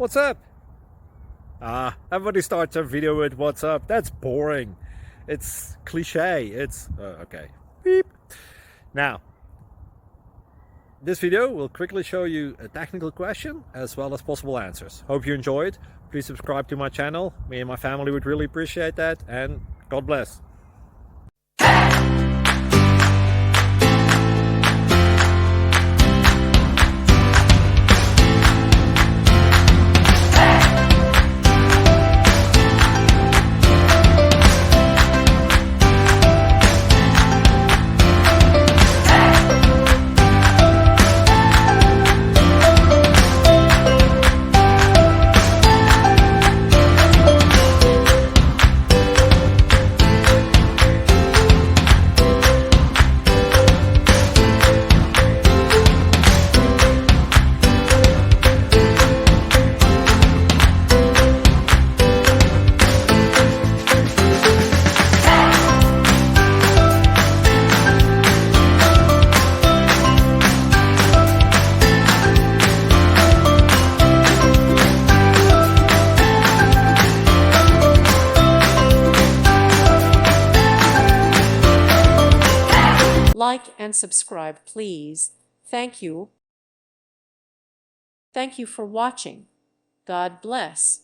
What's up? Everybody starts their video with what's up. That's boring. It's cliche. It's okay. Beep. Now, this video will quickly show you a technical question as well as possible answers. Hope you enjoyed. Please subscribe to my channel. Me and my family would really appreciate that, and God bless. Like and subscribe, please. Thank you. Thank you for watching. God bless.